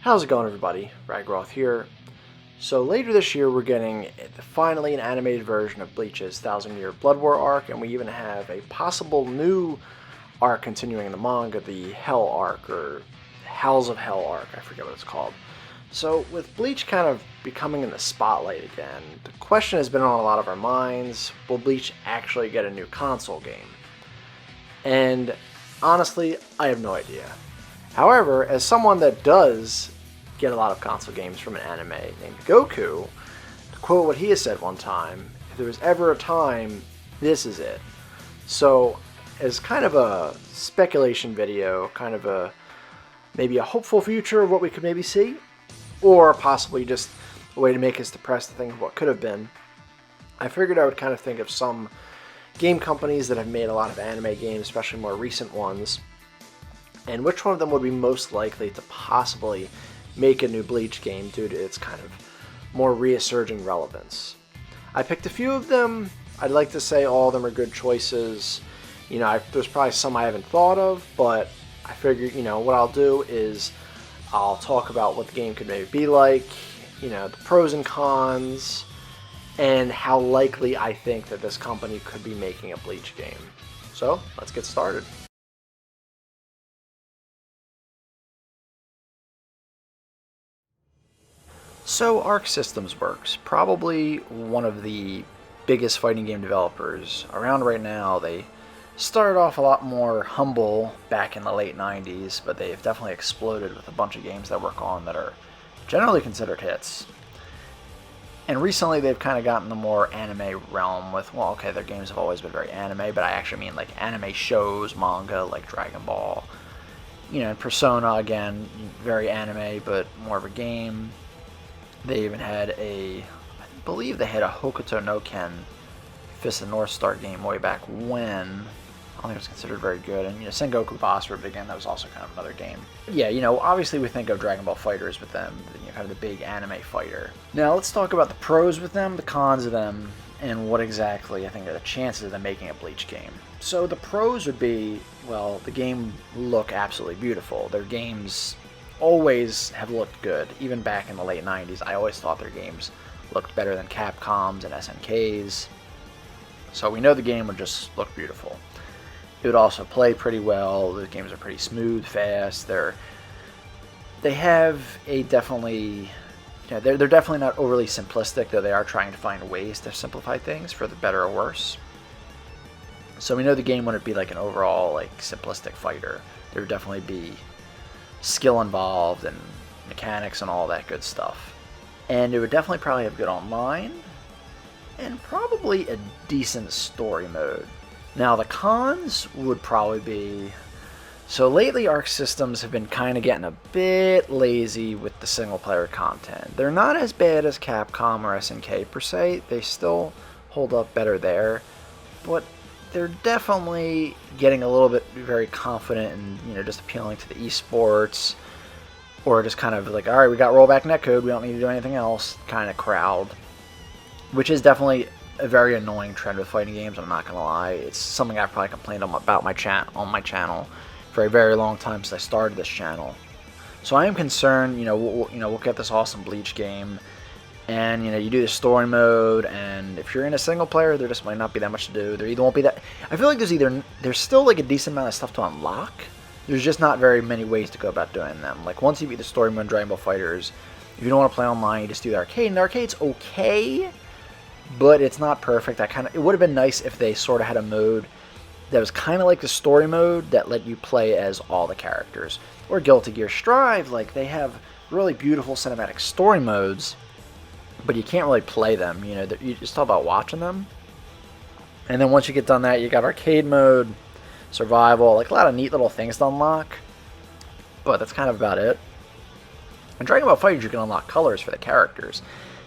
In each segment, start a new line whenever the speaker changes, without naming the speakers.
How's it going, everybody? Ragroth here. So later this year we're getting finally an animated version of Bleach's 1000-Year Blood War arc, and we even have a possible new arc continuing in the manga, the Hell arc, or Hells of Hell arc, I forget what it's called. So with Bleach kind of becoming in the spotlight again, the question has been on a lot of our minds, will Bleach actually get a new console game? And honestly, I have no idea. However, as someone that does get a lot of console games from an anime named Goku, to quote what he has said one time, if there was ever a time, this is it. So, as kind of a speculation video, kind of maybe a hopeful future of what we could maybe see, or possibly just a way to make us depressed to think of what could have been, I figured I would kind of think of some game companies that have made a lot of anime games, especially more recent ones, and which one of them would be most likely to possibly make a new Bleach game due to its kind of more resurging relevance. I picked a few of them. I'd like to say all of them are good choices. You know, there's probably some I haven't thought of, but I figured, you know, what I'll do is I'll talk about what the game could maybe be like, you know, the pros and cons, and how likely I think that this company could be making a Bleach game. So, let's get started. So Arc Systems Works, probably one of the biggest fighting game developers around right now. They started off a lot more humble back in the late 90s, but they've definitely exploded with a bunch of games they work on that are generally considered hits. And recently they've kind of gotten the more anime realm with, well, okay, their games have always been very anime, but I actually mean like anime shows, manga, like Dragon Ball. You know, Persona, again, very anime, but more of a game. They even had I believe they had a Hokuto no Ken Fist of the North Star game way back when. I don't think it was considered very good. And, you know, Sengoku Boss Room, again, that was also kind of another game. Yeah, you know, obviously we think of Dragon Ball FighterZ with them, you know, kind of the big anime fighter. Now, let's talk about the pros with them, the cons of them, and what exactly I think are the chances of them making a Bleach game. So the pros would be, well, the game look absolutely beautiful. Their games always have looked good. Even back in the late 90s, I always thought their games looked better than Capcom's and SNK's. So we know the game would just look beautiful. It would also play pretty well. The games are pretty smooth, fast. They have a definitely, you know, they're definitely not overly simplistic, though they are trying to find ways to simplify things for the better or worse. So we know the game wouldn't be like an overall like simplistic fighter. There would definitely be skill involved and mechanics and all that good stuff. And it would definitely probably have good online and probably a decent story mode. Now the cons would probably be, so lately Arc Systems have been kind of getting a bit lazy with the single player content. They're not as bad as Capcom or SNK per se, they still hold up better there, but they're definitely getting a little bit very confident and, you know, just appealing to the esports, or just kind of like, alright, we got rollback netcode, we don't need to do anything else kind of crowd, which is definitely a very annoying trend with fighting games, I'm not going to lie. It's something I've probably complained about on my channel for a very long time since I started this channel. So I am concerned, you know, we'll get this awesome Bleach game, and, you know, you do the story mode, and if you're in a single player, there just might not be that much to do. There either won't be that. I feel like there's still like a decent amount of stuff to unlock. There's just not very many ways to go about doing them. Like once you beat the story mode in Dragon Ball FighterZ, if you don't want to play online, you just do the arcade. And the arcade's okay, but it's not perfect. It would have been nice if they sort of had a mode that was kind of like the story mode that let you play as all the characters. Or Guilty Gear Strive, like they have really beautiful cinematic story modes, but you can't really play them, you know, you just talk about watching them. And then once you get done that, you got arcade mode, survival, like a lot of neat little things to unlock, but that's kind of about it. In Dragon Ball FighterZ, you can unlock colors for the characters.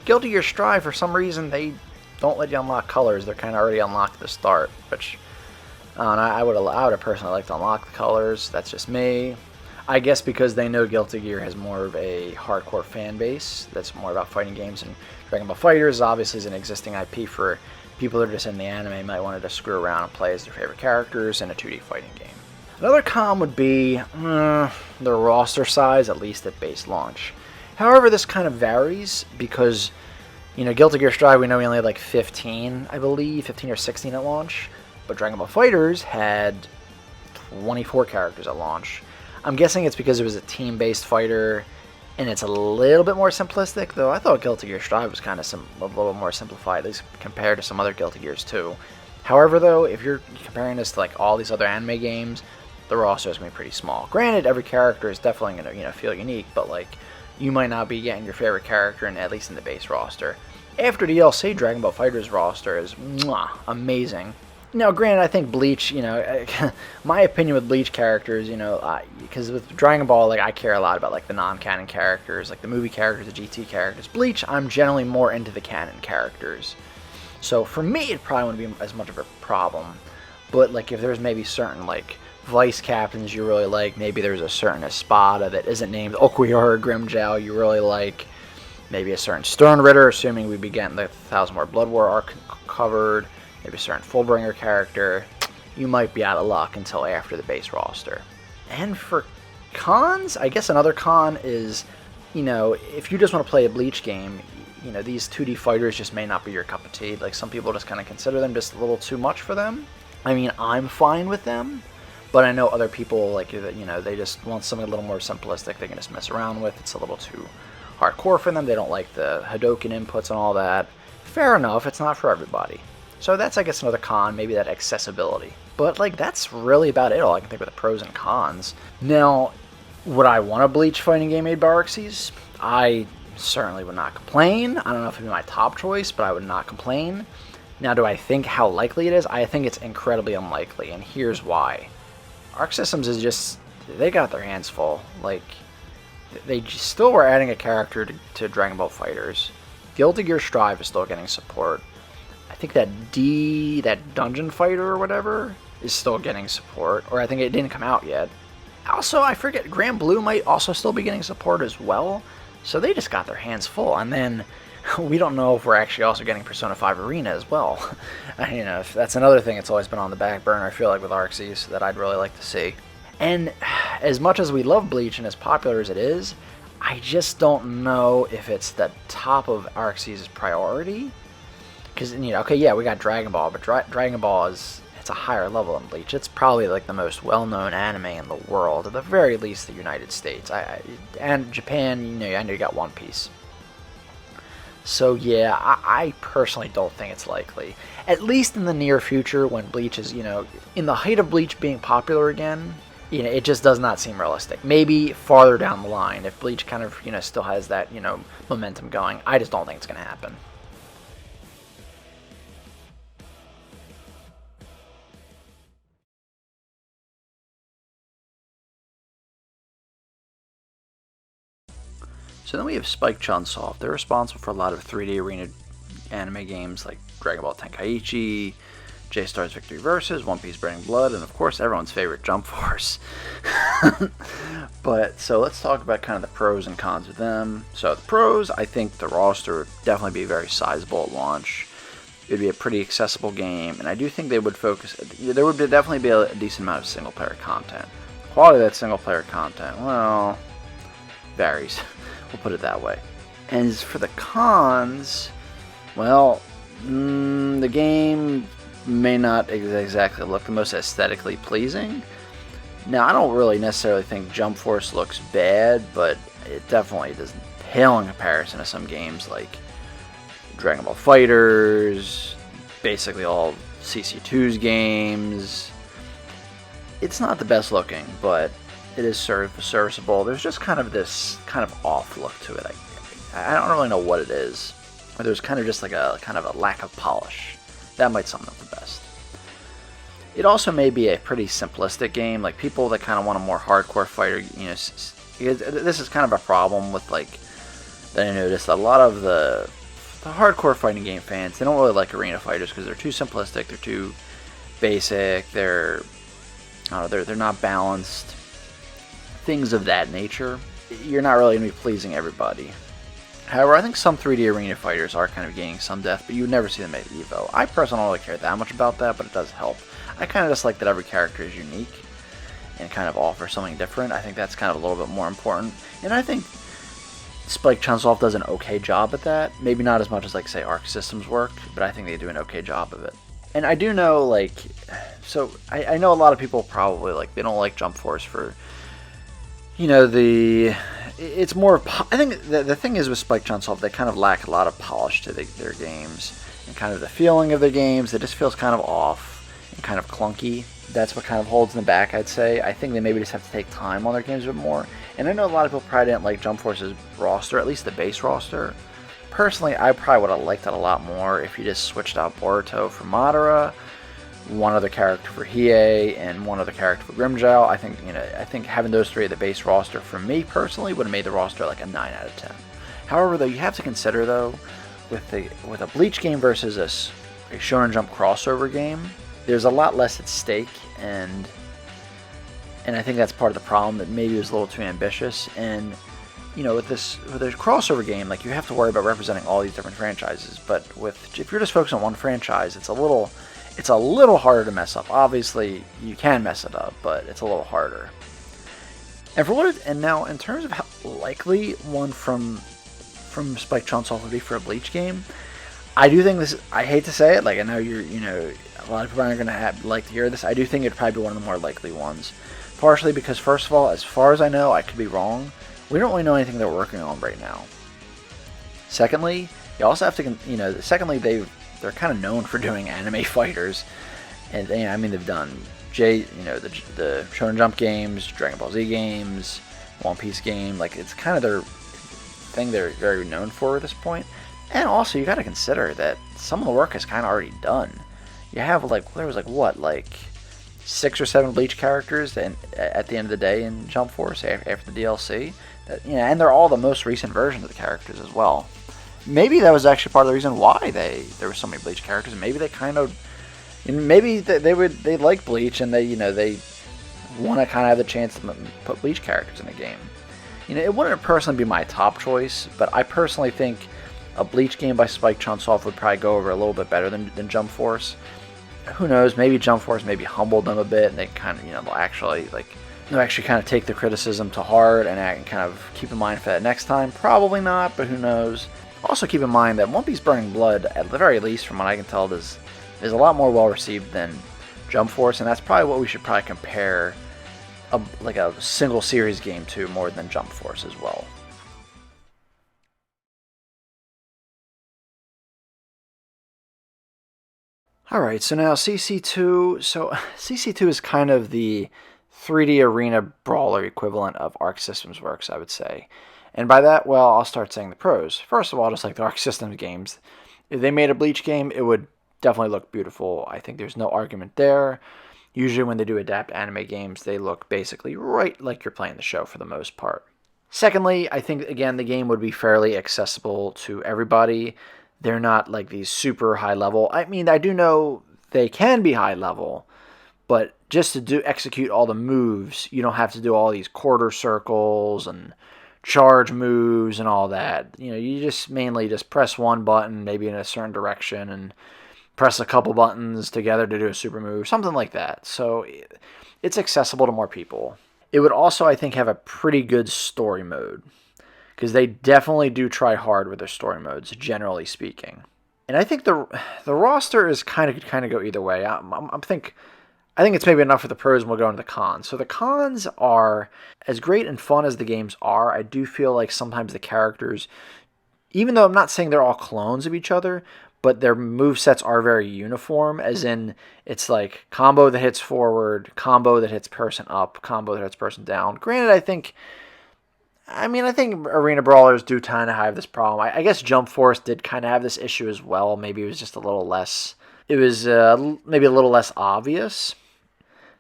Guilty Gear Strive, for some reason, they don't let you unlock colors. They're kind of already unlocked at the start, which I would have personally liked to unlock the colors. That's just me. I guess because they know Guilty Gear has more of a hardcore fan base that's more about fighting games, and Dragon Ball FighterZ obviously is an existing IP for people that are just in the anime, might want to just screw around and play as their favorite characters in a 2D fighting game. Another con would be the roster size, at least at base launch. However, this kind of varies because, Guilty Gear Strive, we know we only had like 15, I believe, 15 or 16 at launch. But Dragon Ball FighterZ had 24 characters at launch. I'm guessing it's because it was a team-based fighter, and it's a little bit more simplistic, though I thought Guilty Gear Strive was kind of a little more simplified, at least compared to some other Guilty Gears too. However, though, if you're comparing this to like all these other anime games, the roster is going to be pretty small. Granted, every character is definitely going to feel unique, but like you might not be getting your favorite character at least in the base roster. After DLC, Dragon Ball FighterZ roster is amazing. Now, granted, I think Bleach, my opinion with Bleach characters, because with Dragon Ball, like I care a lot about like the non-canon characters, like the movie characters, the GT characters. Bleach, I'm generally more into the canon characters. So for me, it probably wouldn't be as much of a problem. But like if there's maybe certain like vice captains you really like, maybe there's a certain Espada that isn't named Okuyor or Grimjow you really like, maybe a certain Stern Ritter, assuming we'd be getting the 1000 War Blood War arc covered, maybe a certain Fullbringer character, you might be out of luck until after the base roster. And for cons, I guess another con is, if you just want to play a Bleach game, these 2D fighters just may not be your cup of tea. Like some people just kind of consider them just a little too much for them. I mean, I'm fine with them, but I know other people, like, they just want something a little more simplistic they can just mess around with. It's a little too hardcore for them. They don't like the Hadoken inputs and all that. Fair enough, it's not for everybody. So that's, I guess, another con, maybe that accessibility. But, like, that's really about it, all I can think of the pros and cons. Now, would I want a Bleach fighting game made by Arxes? I certainly would not complain. I don't know if it would be my top choice, but I would not complain. Now, do I think how likely it is? I think it's incredibly unlikely, and here's why. Arc Systems is just, they got their hands full. Like, they still were adding a character to Dragon Ball FighterZ. Guilty Gear Strive is still getting support. I think that Dungeon Fighter or whatever, is still getting support. Or I think it didn't come out yet. Also, I forget, Grand Blue might also still be getting support as well. So they just got their hands full. And then we don't know if we're actually also getting Persona 5 Arena as well. That's another thing that's always been on the back burner, I feel like, with Arxes that I'd really like to see. And as much as we love Bleach and as popular as it is, I just don't know if it's the top of Arxes' priority. Because, okay, yeah, we got Dragon Ball, but Dragon Ball it's a higher level than Bleach. It's probably like the most well-known anime in the world, at the very least the United States. And Japan, I know you got One Piece. So yeah, I personally don't think it's likely. At least in the near future, when Bleach is, in the height of Bleach being popular again, it just does not seem realistic. Maybe farther down the line, if Bleach kind of, still has that, momentum going. I just don't think it's going to happen. So then we have Spike Chunsoft. They're responsible for a lot of 3D arena anime games like Dragon Ball Tenkaichi, J-Star's Victory Versus, One Piece Burning Blood, and of course everyone's favorite Jump Force. So let's talk about kind of the pros and cons of them. So the pros, I think the roster would definitely be very sizable at launch. It would be a pretty accessible game, and I do think they would focus, there would definitely be a decent amount of single player content. The quality of that single player content, well, varies. We'll put it that way. And as for the cons, well, the game may not exactly look the most aesthetically pleasing. Now, I don't really necessarily think Jump Force looks bad, but it definitely doesn't pale in comparison to some games like Dragon Ball FighterZ, basically all CC2's games. It's not the best looking, but it is serviceable. There's just kind of this kind of off look to it. I don't really know what it is. Or there's kind of just like a kind of a lack of polish. That might sum it up the best. It also may be a pretty simplistic game. Like people that kind of want a more hardcore fighter, this is kind of a problem with that I noticed. A lot of the hardcore fighting game fans, they don't really like arena fighters because they're too simplistic, they're too basic, they're not balanced. Things of that nature. You're not really going to be pleasing everybody. However, I think some 3D arena fighters are kind of gaining some depth, but you would never see them at EVO. I personally don't really care that much about that, but it does help. I kind of just like that every character is unique. and kind of offer something different. I think that's kind of a little bit more important. And I think Spike Chunsoft does an okay job at that. Maybe not as much as, like, say, Arc Systems work, but I think they do an okay job of it. And I do know, like, so I know a lot of people probably, like, they don't like Jump Force for, you know, it's more, I think the thing is with Spike Chunsoft, they kind of lack a lot of polish to their games, and kind of the feeling of their games, it just feels kind of off and kind of clunky. That's what kind of holds them back, I'd say. I think they maybe just have to take time on their games a bit more. And I know a lot of people probably didn't like Jump Force's roster, at least the base roster. Personally, I probably would have liked it a lot more if you just switched out Boruto for Madara, one other character for Hiei, and one other character for Grimmjow. I think having those three at the base roster for me personally would have made the roster like a 9 out of 10. However, though, you have to consider, though, with a Bleach game versus a Shonen Jump crossover game, there's a lot less at stake, and I think that's part of the problem, that maybe it was a little too ambitious. And you know, with a crossover game, like, you have to worry about representing all these different franchises. But if you're just focused on one franchise, it's a little harder to mess up. Obviously, you can mess it up, but it's a little harder. And now, in terms of how likely one from Spike Chunsoft would be for a Bleach game, I do think this. I hate to say it, like, I know a lot of people aren't going to like to hear this. I do think it'd probably be one of the more likely ones, partially because, first of all, as far as I know, I could be wrong, we don't really know anything they're working on right now. Secondly, you also have to, they're kind of known for doing anime fighters, and I mean, they've done the Shonen Jump games, Dragon Ball Z games, One Piece game. Like, it's kind of their thing they're very known for at this point. And also, you got to consider that some of the work is kind of already done. You have, like, there was like 6 or 7 Bleach characters at the end of the day in Jump Force after the DLC. And they're all the most recent versions of the characters as well. Maybe that was actually part of the reason why there were so many Bleach characters. Maybe they kind of, maybe they like Bleach, and they want to kind of have the chance to put Bleach characters in the game. It wouldn't personally be my top choice, but I personally think a Bleach game by Spike Chunsoft would probably go over a little bit better than Jump Force. Who knows? Maybe Jump Force maybe humbled them a bit, and they kind of they'll actually kind of take the criticism to heart and kind of keep in mind for that next time. Probably not, but who knows? Also keep in mind that One Piece Burning Blood, at the very least, from what I can tell, is a lot more well received than Jump Force, and that's probably what we should probably compare a single series game to, more than Jump Force as well. Alright, so now CC2. So CC2 is kind of the 3D arena brawler equivalent of Arc Systems Works, I would say. And by that, well, I'll start saying the pros. First of all, just like the Arc Systems games, if they made a Bleach game, it would definitely look beautiful. I think there's no argument there. Usually when they do adapt anime games, they look basically right like you're playing the show for the most part. Secondly, I think, again, the game would be fairly accessible to everybody. They're not like these super high level. I mean, I do know they can be high level, but just to execute all the moves, you don't have to do all these quarter circles and charge moves and all that. You just mainly just press one button, maybe in a certain direction, and press a couple buttons together to do a super move, something like that. So it's accessible to more people. It would also, I think, have a pretty good story mode, because they definitely do try hard with their story modes, generally speaking. And I think the roster is kind of go either way. I think it's maybe enough for the pros, and we'll go into the cons. So the cons are, as great and fun as the games are, I do feel like sometimes the characters, even though I'm not saying they're all clones of each other, but their movesets are very uniform, as in it's like combo that hits forward, combo that hits person up, combo that hits person down. Granted, I think arena brawlers do kind of have this problem. I guess Jump Force did kind of have this issue as well. Maybe it was just a little less, maybe a little less obvious.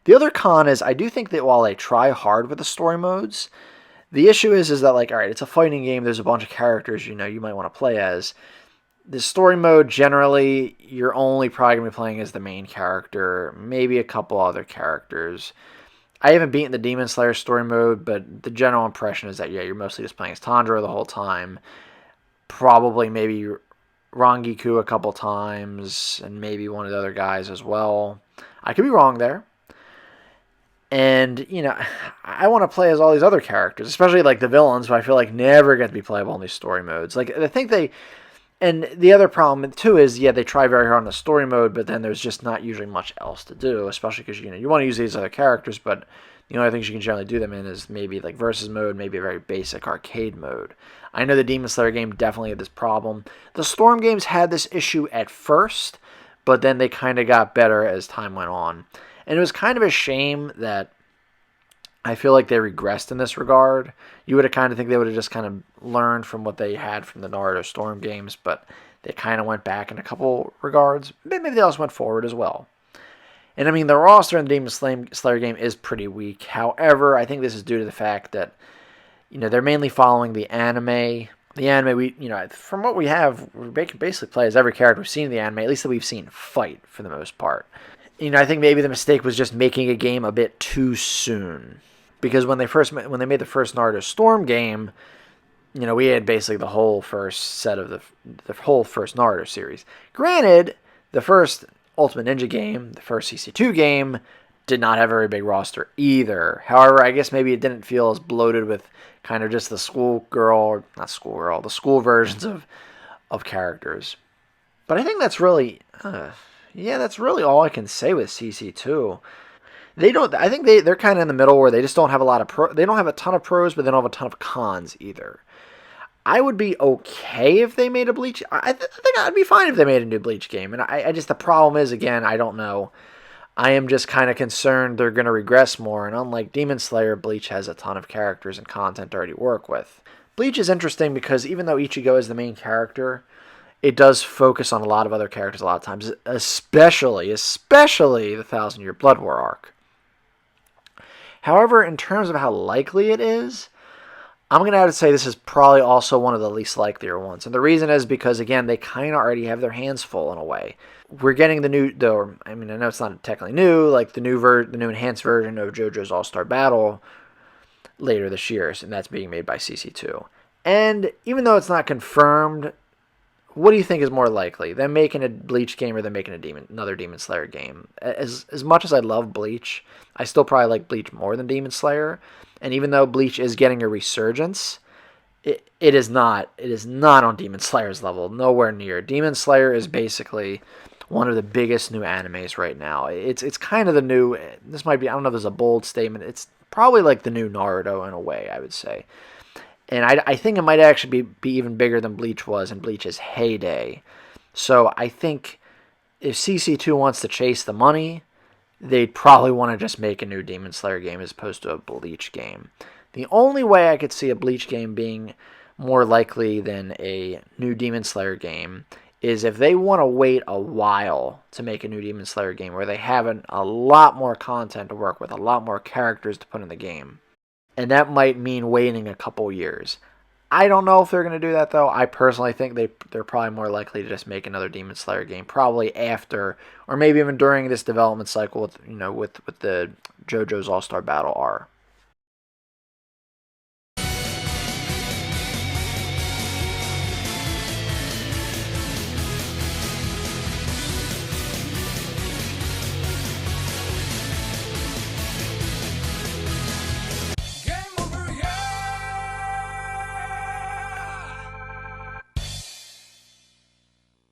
The other con is, I do think that while they try hard with the story modes, the issue is that, like, alright, it's a fighting game, there's a bunch of characters you might want to play as. The story mode, generally, you're only probably going to be playing as the main character, maybe a couple other characters. I haven't beaten the Demon Slayer story mode, but the general impression is that, you're mostly just playing as Tanjiro the whole time. Probably maybe Rangiku a couple times, and maybe one of the other guys as well. I could be wrong there. And, I want to play as all these other characters, especially like the villains, who I feel like never get to be playable in these story modes. Like, I think and the other problem too is, yeah, they try very hard on the story mode, but then there's just not usually much else to do, especially because, you want to use these other characters, but the only things you can generally do them in is maybe like versus mode, maybe a very basic arcade mode. I know the Demon Slayer game definitely had this problem. The Storm games had this issue at first, but then they kind of got better as time went on. And it was kind of a shame that I feel like they regressed in this regard. You would have kind of think they would have just kind of learned from what they had from the Naruto Storm games, but they kind of went back in a couple regards. Maybe they also went forward as well. And I mean, the roster in the Demon Slayer game is pretty weak. However, I think this is due to the fact that, they're mainly following the anime. The anime, from what we have, we can basically play as every character we've seen in the anime, at least that we've seen fight for the most part. I think maybe the mistake was just making a game a bit too soon. Because when they made the first Naruto Storm game, we had basically the whole first set of the whole first Naruto series. Granted, the first Ultimate Ninja game, the first CC2 game, did not have a very big roster either. However, I guess maybe it didn't feel as bloated with kind of just the the school versions of characters. But I think that's really, that's really all I can say with CC2. I think they're kind of in the middle where they just don't have they don't have a ton of pros, but they don't have a ton of cons either. I would be okay if they made a Bleach. I think I'd be fine if they made a new Bleach game. And I just, the problem is, again, I don't know. I am just kind of concerned they're going to regress more. And unlike Demon Slayer, Bleach has a ton of characters and content to already work with. Bleach is interesting because even though Ichigo is the main character, it does focus on a lot of other characters a lot of times, especially the Thousand Year Blood War arc. However, in terms of how likely it is, I'm going to have to say this is probably also one of the least likelier ones. And the reason is because, again, they kind of already have their hands full in a way. We're getting I know it's not technically new, like the new enhanced version of JoJo's All-Star Battle later this year, and that's being made by CC2. And even though it's not confirmed, what do you think is more likely? Them making a Bleach game or them making another Demon Slayer game? As much as I love Bleach, I still probably like Bleach more than Demon Slayer. And even though Bleach is getting a resurgence, it is not on Demon Slayer's level. Nowhere near. Demon Slayer is basically one of the biggest new animes right now. It's kind of the new, this might be, I don't know if this is a bold statement, it's probably like the new Naruto in a way, I would say. And I think it might actually be even bigger than Bleach was in Bleach's heyday. So I think if CC2 wants to chase the money, they'd probably want to just make a new Demon Slayer game as opposed to a Bleach game. The only way I could see a Bleach game being more likely than a new Demon Slayer game is if they want to wait a while to make a new Demon Slayer game where they have a lot more content to work with, a lot more characters to put in the game. And that might mean waiting a couple years. I don't know if they're going to do that, though. I personally think they're probably more likely to just make another Demon Slayer game, probably after, or maybe even during this development cycle with the JoJo's All-Star Battle R.